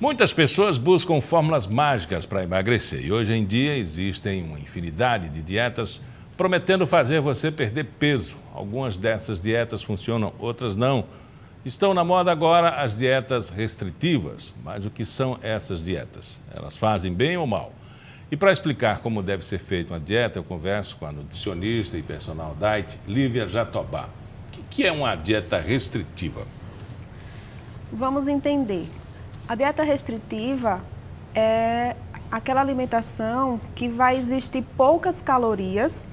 Muitas pessoas buscam fórmulas mágicas para emagrecer e hoje em dia existem uma infinidade de dietas prometendo fazer você perder peso. Algumas dessas dietas funcionam, outras não. Estão na moda agora as dietas restritivas, mas o que são essas dietas? Elas fazem bem ou mal? E para explicar como deve ser feita uma dieta, eu converso com a nutricionista e personal diet Lívia Jatobá. O que é uma dieta restritiva? Vamos entender. A dieta restritiva é aquela alimentação que vai existir poucas calorias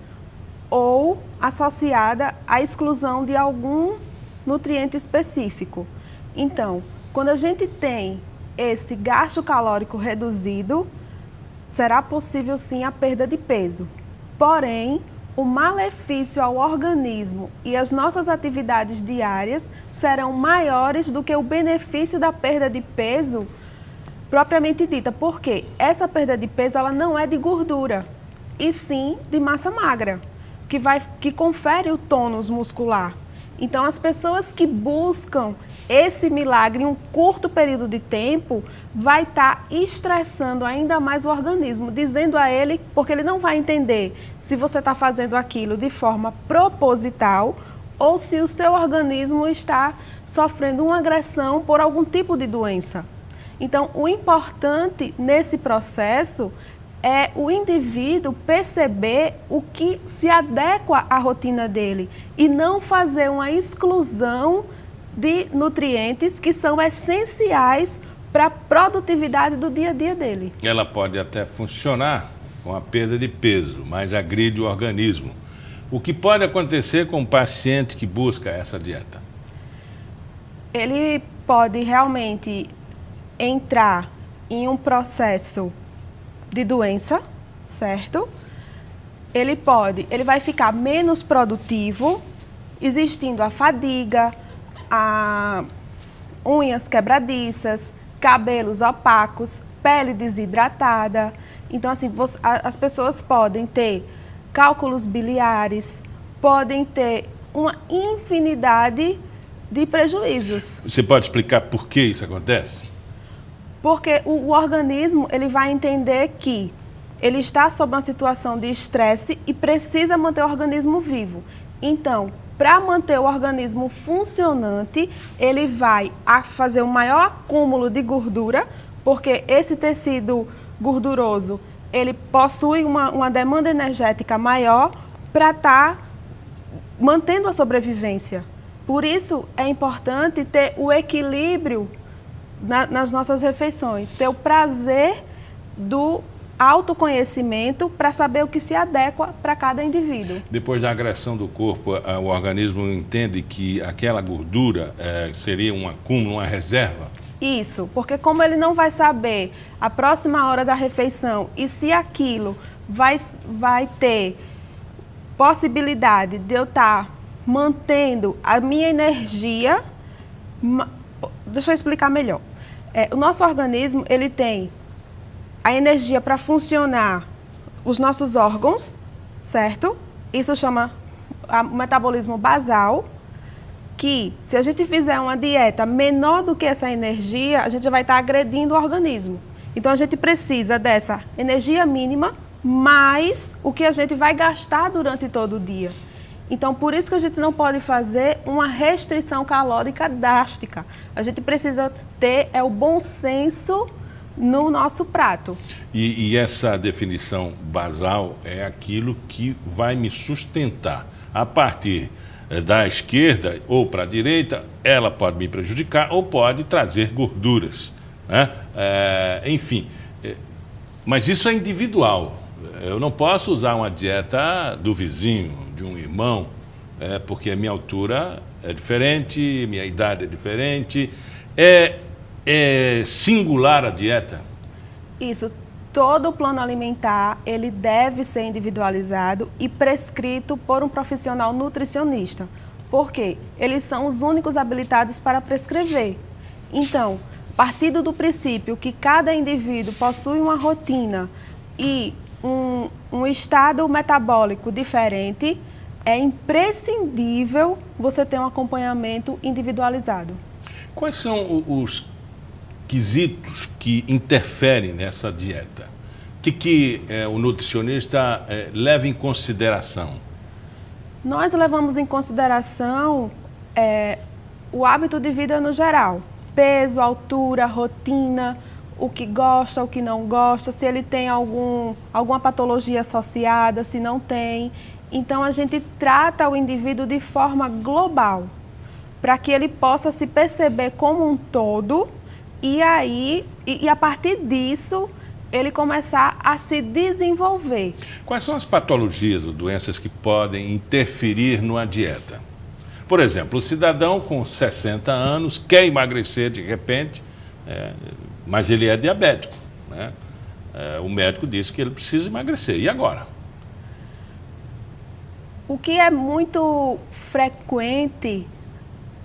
ou associada à exclusão de algum nutriente específico. Então, quando a gente tem esse gasto calórico reduzido, será possível sim a perda de peso. Porém, o malefício ao organismo e as nossas atividades diárias serão maiores do que o benefício da perda de peso propriamente dita. Porque essa perda de peso ela não é de gordura, e sim de massa magra, que confere o tônus muscular. Então, as pessoas que buscam esse milagre em um curto período de tempo vai estar estressando ainda mais o organismo, dizendo a ele, porque ele não vai entender se você está fazendo aquilo de forma proposital ou se o seu organismo está sofrendo uma agressão por algum tipo de doença. Então, o importante nesse processo é o indivíduo perceber o que se adequa à rotina dele e não fazer uma exclusão de nutrientes que são essenciais para a produtividade do dia a dia dele. Ela pode até funcionar com a perda de peso, mas agride o organismo. O que pode acontecer com um paciente que busca essa dieta? Ele pode realmente entrar em um processo de doença, certo? Ele vai ficar menos produtivo, existindo a fadiga, unhas quebradiças, cabelos opacos, pele desidratada. Então, assim, as pessoas podem ter cálculos biliares, podem ter uma infinidade de prejuízos. Você pode explicar por que isso acontece? Porque o organismo ele vai entender que ele está sob uma situação de estresse e precisa manter o organismo vivo. Então, para manter o organismo funcionante, ele vai fazer um maior acúmulo de gordura, porque esse tecido gorduroso ele possui uma demanda energética maior para estar mantendo a sobrevivência. Por isso, é importante ter o equilíbrio nas nossas refeições, ter o prazer do autoconhecimento para saber o que se adequa para cada indivíduo. Depois da agressão do corpo, o organismo entende que aquela gordura seria um acúmulo, uma reserva? Isso, porque como ele não vai saber a próxima hora da refeição e se aquilo vai ter possibilidade de eu estar mantendo a minha energia. Deixa eu explicar melhor. O nosso organismo ele tem a energia para funcionar os nossos órgãos, certo? Isso chama o metabolismo basal, que se a gente fizer uma dieta menor do que essa energia, a gente vai estar agredindo o organismo. Então, a gente precisa dessa energia mínima, mais o que a gente vai gastar durante todo o dia. Então, por isso que a gente não pode fazer uma restrição calórica drástica. A gente precisa ter o bom senso no nosso prato. E essa definição basal é aquilo que vai me sustentar. A partir da esquerda ou para a direita, ela pode me prejudicar ou pode trazer gorduras, né? Enfim, mas isso é individual. Eu não posso usar uma dieta do vizinho, de um irmão, porque a minha altura é diferente, minha idade é diferente. É singular a dieta? Isso. Todo o plano alimentar, ele deve ser individualizado e prescrito por um profissional nutricionista. Por quê? Eles são os únicos habilitados para prescrever. Então, partindo do princípio que cada indivíduo possui uma rotina e um estado metabólico diferente, é imprescindível você ter um acompanhamento individualizado. Quais são os quesitos que interferem nessa dieta? O que o nutricionista leva em consideração? Nós levamos em consideração o hábito de vida no geral. Peso, altura, rotina, o que gosta, o que não gosta, se ele tem alguma patologia associada, se não tem. Então, a gente trata o indivíduo de forma global, para que ele possa se perceber como um todo e a partir disso, ele começar a se desenvolver. Quais são as patologias ou doenças que podem interferir numa dieta? Por exemplo, o cidadão com 60 anos quer emagrecer de repente, mas ele é diabético, né? O médico disse que ele precisa emagrecer. E agora? O que é muito frequente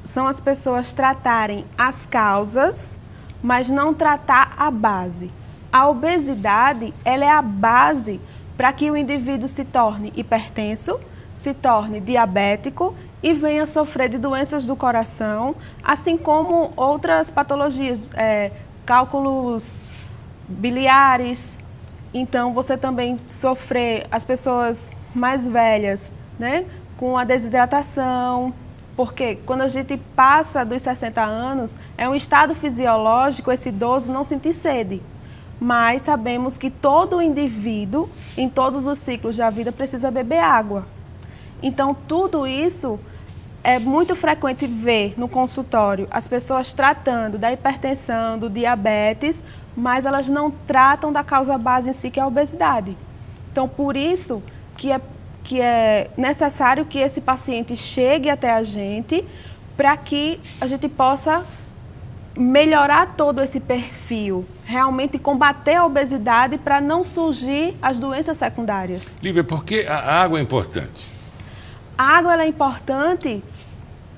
são as pessoas tratarem as causas, mas não tratar a base. A obesidade, ela é a base para que o indivíduo se torne hipertenso, se torne diabético e venha sofrer de doenças do coração, assim como outras patologias, cálculos biliares. Então, você também sofrer, as pessoas mais velhas, né, com a desidratação, porque quando a gente passa dos 60 anos, é um estado fisiológico esse idoso não sentir sede. Mas sabemos que todo indivíduo, em todos os ciclos da vida, precisa beber água. Então, tudo isso é muito frequente ver no consultório as pessoas tratando da hipertensão, do diabetes, mas elas não tratam da causa base em si, que é a obesidade. Então, por isso que é necessário que esse paciente chegue até a gente para que a gente possa melhorar todo esse perfil, realmente combater a obesidade para não surgir as doenças secundárias. Lívia, por que a água é importante? A água ela é importante,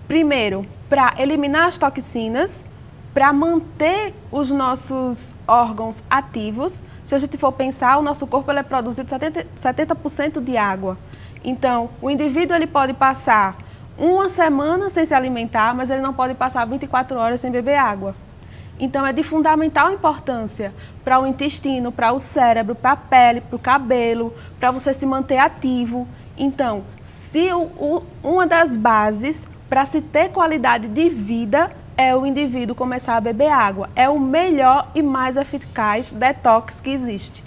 primeiro, para eliminar as toxinas, para manter os nossos órgãos ativos. Se a gente for pensar, o nosso corpo ele é produzido 70% de água. Então, o indivíduo ele pode passar uma semana sem se alimentar, mas ele não pode passar 24 horas sem beber água. Então, é de fundamental importância para o intestino, para o cérebro, para a pele, para o cabelo, para você se manter ativo. Então, se uma das bases para se ter qualidade de vida é o indivíduo começar a beber água. É o melhor e mais eficaz detox que existe.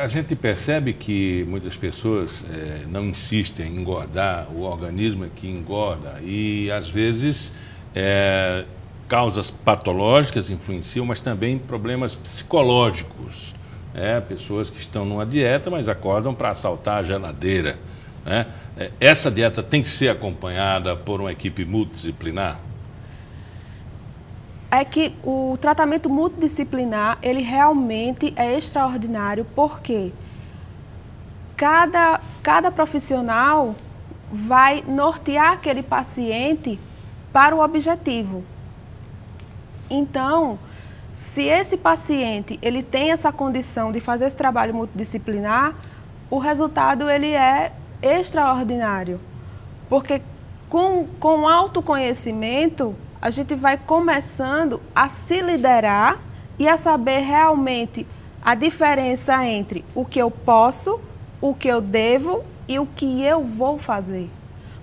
A gente percebe que muitas pessoas não insistem em engordar, o organismo é que engorda e, às vezes, causas patológicas influenciam, mas também problemas psicológicos. Pessoas que estão numa dieta, mas acordam para assaltar a geladeira. Essa dieta tem que ser acompanhada por uma equipe multidisciplinar? É que o tratamento multidisciplinar, ele realmente é extraordinário, porque cada profissional vai nortear aquele paciente para o objetivo. Então, se esse paciente ele tem essa condição de fazer esse trabalho multidisciplinar, o resultado ele é extraordinário, porque com autoconhecimento, a gente vai começando a se liderar e a saber realmente a diferença entre o que eu posso, o que eu devo e o que eu vou fazer.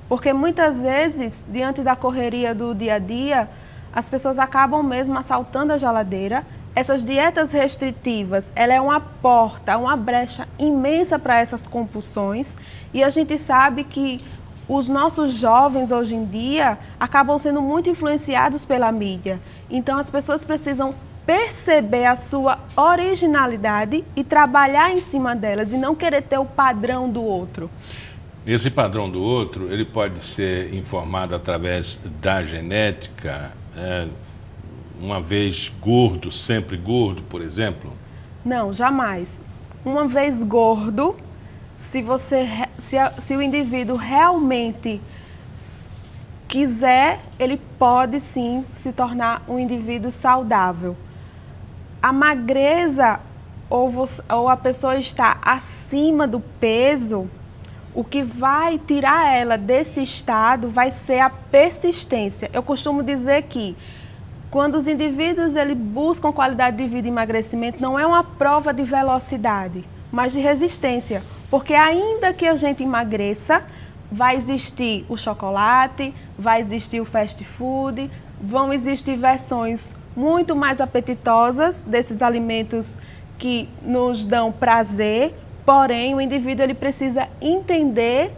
Porque muitas vezes, diante da correria do dia a dia, as pessoas acabam mesmo assaltando a geladeira. Essas dietas restritivas, ela é uma porta, uma brecha imensa para essas compulsões. E a gente sabe que os nossos jovens, hoje em dia, acabam sendo muito influenciados pela mídia. Então, as pessoas precisam perceber a sua originalidade e trabalhar em cima delas, e não querer ter o padrão do outro. Esse padrão do outro, ele pode ser informado através da genética, uma vez gordo, sempre gordo, por exemplo? Não, jamais. Uma vez gordo, se o indivíduo realmente quiser, ele pode sim se tornar um indivíduo saudável. A magreza ou a pessoa está acima do peso O que vai tirar ela desse estado vai ser a persistência. Eu costumo dizer que quando os indivíduos buscam qualidade de vida e emagrecimento, não é uma prova de velocidade, mas de resistência. Porque ainda que a gente emagreça, vai existir o chocolate, vai existir o fast food, vão existir versões muito mais apetitosas desses alimentos que nos dão prazer, porém o indivíduo ele precisa entender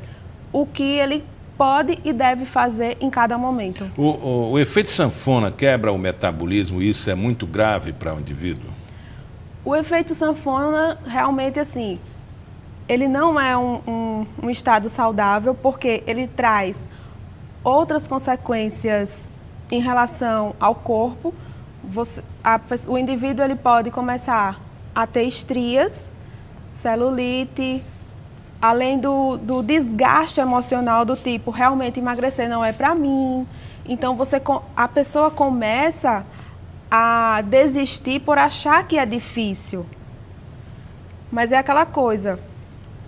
o que ele pode e deve fazer em cada momento. O efeito sanfona quebra o metabolismo e isso é muito grave para o indivíduo? O efeito sanfona realmente assim, ele não é um estado saudável porque ele traz outras consequências em relação ao corpo. O indivíduo ele pode começar a ter estrias, celulite, além do desgaste emocional do tipo, realmente emagrecer não é para mim. Então a pessoa começa a desistir por achar que é difícil. Mas é aquela coisa,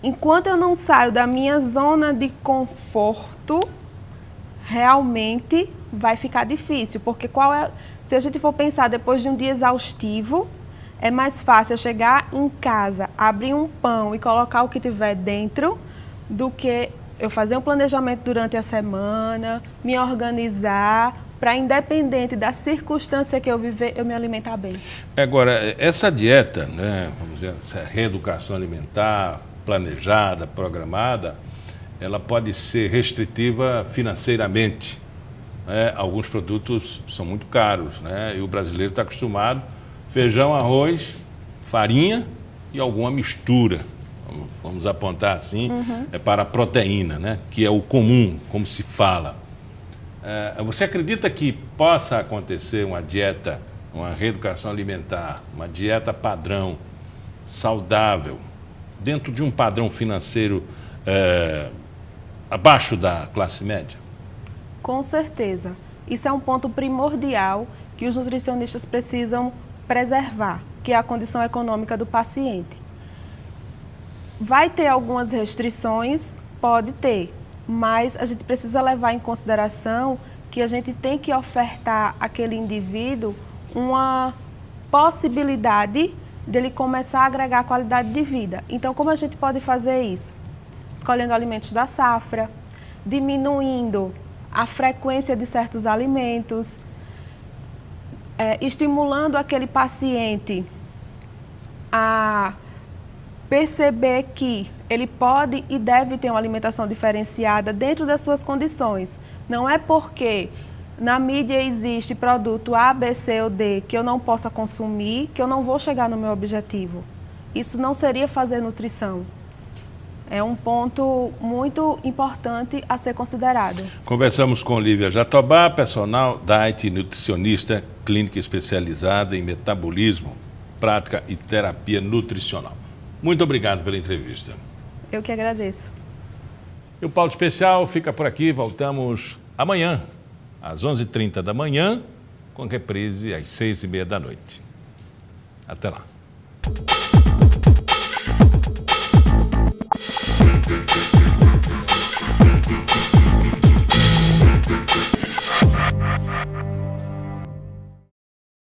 enquanto eu não saio da minha zona de conforto, realmente vai ficar difícil. Porque se a gente for pensar depois de um dia exaustivo, é mais fácil eu chegar em casa, abrir um pão e colocar o que tiver dentro, do que eu fazer um planejamento durante a semana, me organizar, para, independente da circunstância que eu viver, eu me alimentar bem. Agora, essa dieta, né, vamos dizer, essa reeducação alimentar, planejada, programada, ela pode ser restritiva financeiramente. Né? Alguns produtos são muito caros, né? E o brasileiro está acostumado feijão, arroz, farinha e alguma mistura. Vamos apontar assim, para a proteína, né? Que é o comum, como se fala. Você acredita que possa acontecer uma dieta, uma reeducação alimentar, uma dieta padrão, saudável, dentro de um padrão financeiro abaixo da classe média? Com certeza. Isso é um ponto primordial que os nutricionistas precisam preservar, que é a condição econômica do paciente. Vai ter algumas restrições? Pode ter, mas a gente precisa levar em consideração que a gente tem que ofertar àquele indivíduo uma possibilidade dele começar a agregar qualidade de vida. Então, como a gente pode fazer isso? Escolhendo alimentos da safra, diminuindo a frequência de certos alimentos, estimulando aquele paciente a perceber que ele pode e deve ter uma alimentação diferenciada dentro das suas condições. Não é porque na mídia existe produto A, B, C ou D que eu não possa consumir, que eu não vou chegar no meu objetivo. Isso não seria fazer nutrição. É um ponto muito importante a ser considerado. Conversamos com Lívia Jatobá, personal diet nutricionista, clínica especializada em metabolismo, prática e terapia nutricional. Muito obrigado pela entrevista. Eu que agradeço. E o Pauta Especial fica por aqui. Voltamos amanhã, às 11h30 da manhã, com reprise às 6h30 da noite. Até lá.